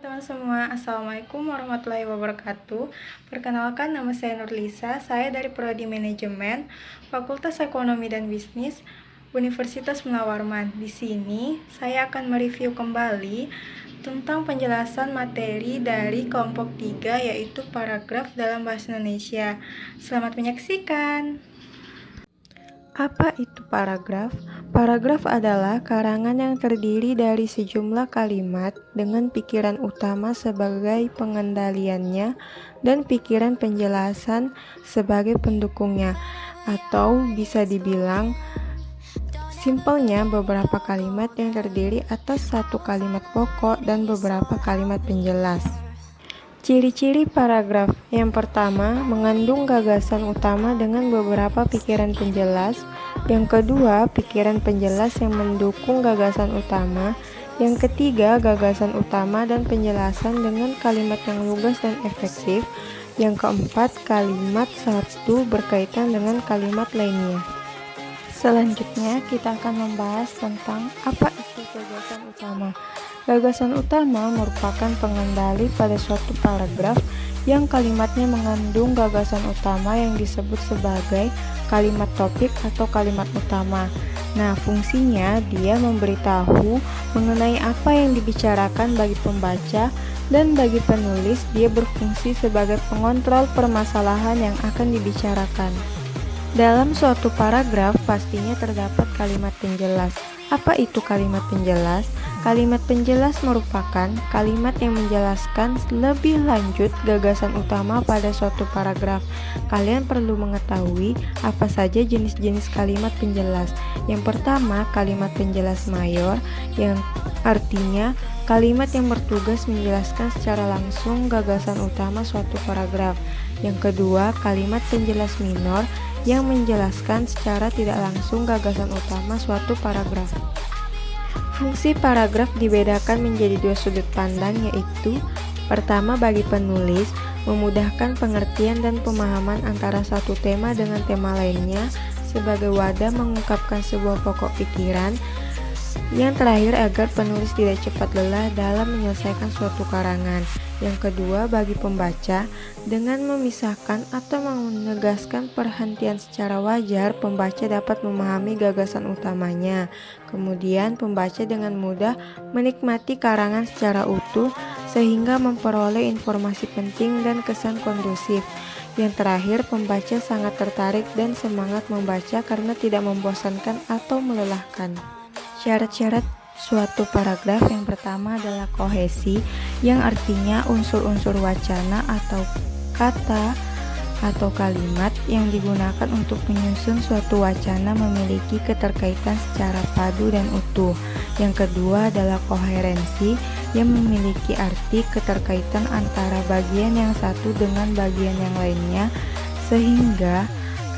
Teman-teman semua, Assalamualaikum warahmatullahi wabarakatuh. Perkenalkan, nama saya Nurlisa. Saya dari Prodi Manajemen, Fakultas Ekonomi dan Bisnis, Universitas Munawarman. Di sini, saya akan mereview kembali tentang penjelasan materi dari kelompok 3, yaitu paragraf dalam bahasa Indonesia. Selamat menyaksikan. Apa itu paragraf? Paragraf adalah karangan yang terdiri dari sejumlah kalimat dengan pikiran utama sebagai pengendaliannya dan pikiran penjelasan sebagai pendukungnya, atau bisa dibilang simpelnya beberapa kalimat yang terdiri atas satu kalimat pokok dan beberapa kalimat penjelas. Ciri-ciri paragraf. Yang pertama, mengandung gagasan utama dengan beberapa pikiran penjelas. Yang kedua, pikiran penjelas yang mendukung gagasan utama. Yang ketiga, gagasan utama dan penjelasan dengan kalimat yang lugas dan efektif. Yang keempat, kalimat satu berkaitan dengan kalimat lainnya. Selanjutnya, kita akan membahas tentang apa itu gagasan utama. Gagasan utama merupakan pengendali pada suatu paragraf yang kalimatnya mengandung gagasan utama yang disebut sebagai kalimat topik atau kalimat utama. Nah, fungsinya dia memberitahu mengenai apa yang dibicarakan bagi pembaca, dan bagi penulis dia berfungsi sebagai pengontrol permasalahan yang akan dibicarakan. Dalam suatu paragraf pastinya terdapat kalimat penjelas. Apa itu kalimat penjelas? Kalimat penjelas merupakan kalimat yang menjelaskan lebih lanjut gagasan utama pada suatu paragraf. Kalian perlu mengetahui apa saja jenis-jenis kalimat penjelas. Yang pertama, kalimat penjelas mayor, yang artinya kalimat yang bertugas menjelaskan secara langsung gagasan utama suatu paragraf. Yang kedua, kalimat penjelas minor, yang menjelaskan secara tidak langsung gagasan utama suatu paragraf. Fungsi paragraf dibedakan menjadi dua sudut pandang, yaitu pertama, bagi penulis, memudahkan pengertian dan pemahaman antara satu tema dengan tema lainnya sebagai wadah mengungkapkan sebuah pokok pikiran. Yang terakhir, agar penulis tidak cepat lelah dalam menyelesaikan suatu karangan. Yang kedua, bagi pembaca, dengan memisahkan atau menegaskan perhentian secara wajar, pembaca dapat memahami gagasan utamanya. Kemudian, pembaca dengan mudah menikmati karangan secara utuh sehingga memperoleh informasi penting dan kesan kondusif. Yang terakhir, pembaca sangat tertarik dan semangat membaca karena tidak membosankan atau melelahkan. Syarat-syarat suatu paragraf. Yang pertama adalah kohesi, yang artinya unsur-unsur wacana atau kata atau kalimat yang digunakan untuk menyusun suatu wacana memiliki keterkaitan secara padu dan utuh. Yang kedua adalah koherensi, yang memiliki arti keterkaitan antara bagian yang satu dengan bagian yang lainnya sehingga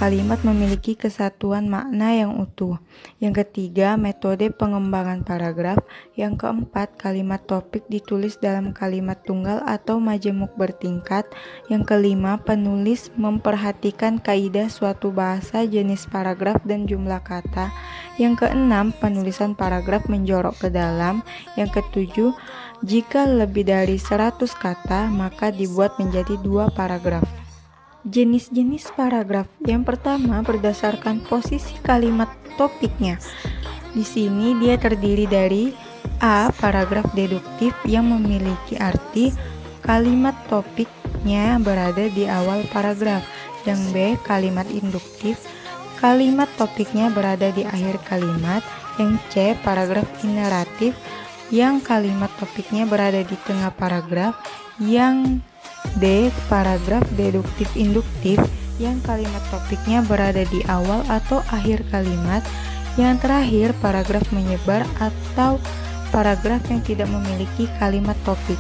kalimat memiliki kesatuan makna yang utuh. Yang ketiga, metode pengembangan paragraf. Yang keempat, kalimat topik ditulis dalam kalimat tunggal atau majemuk bertingkat. Yang kelima, penulis memperhatikan kaidah suatu bahasa, jenis paragraf, dan jumlah kata. Yang keenam, penulisan paragraf menjorok ke dalam. Yang ketujuh, jika lebih dari 100 kata, maka dibuat menjadi 2 paragraf. Jenis-jenis paragraf. Yang pertama, berdasarkan posisi kalimat topiknya. Di sini dia terdiri dari A. Paragraf deduktif yang memiliki arti kalimat topiknya berada di awal paragraf. Yang B. Kalimat induktif, kalimat topiknya berada di akhir kalimat. Yang C. Paragraf ineratif, yang kalimat topiknya berada di tengah paragraf. Yang D. Paragraf deduktif induktif, yang kalimat topiknya berada di awal atau akhir kalimat. Yang terakhir, paragraf menyebar atau paragraf yang tidak memiliki kalimat topik.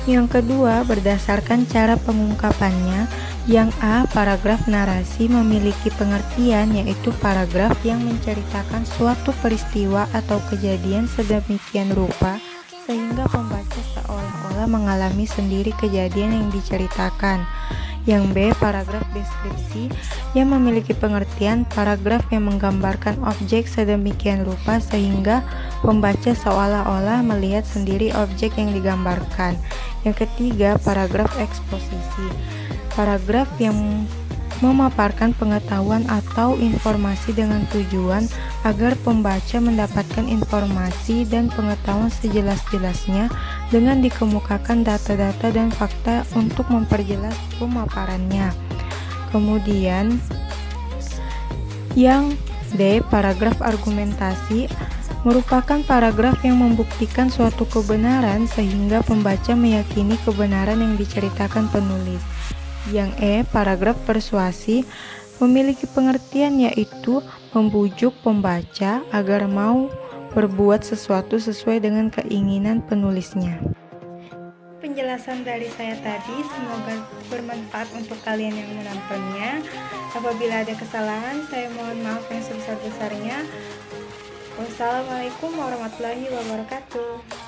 Yang kedua, berdasarkan cara pengungkapannya. Yang A. Paragraf narasi memiliki pengertian, yaitu paragraf yang menceritakan suatu peristiwa atau kejadian sedemikian rupa sehingga pembaca seolah-olah mengalami sendiri kejadian yang diceritakan. Yang B. Paragraf deskripsi yang memiliki pengertian paragraf yang menggambarkan objek sedemikian rupa sehingga pembaca seolah-olah melihat sendiri objek yang digambarkan. Yang ketiga, paragraf eksposisi. Paragraf yang memaparkan pengetahuan atau informasi dengan tujuan agar pembaca mendapatkan informasi dan pengetahuan sejelas-jelasnya dengan dikemukakan data-data dan fakta untuk memperjelas pemaparannya. Kemudian yang D. Paragraf argumentasi merupakan paragraf yang membuktikan suatu kebenaran sehingga pembaca meyakini kebenaran yang diceritakan penulis. Yang E. Paragraf persuasi memiliki pengertian yaitu membujuk pembaca agar mau berbuat sesuatu sesuai dengan keinginan penulisnya. Penjelasan dari saya tadi semoga bermanfaat untuk kalian yang menontonnya. Apabila ada kesalahan, saya mohon maaf yang sebesar-besarnya. Wassalamualaikum warahmatullahi wabarakatuh.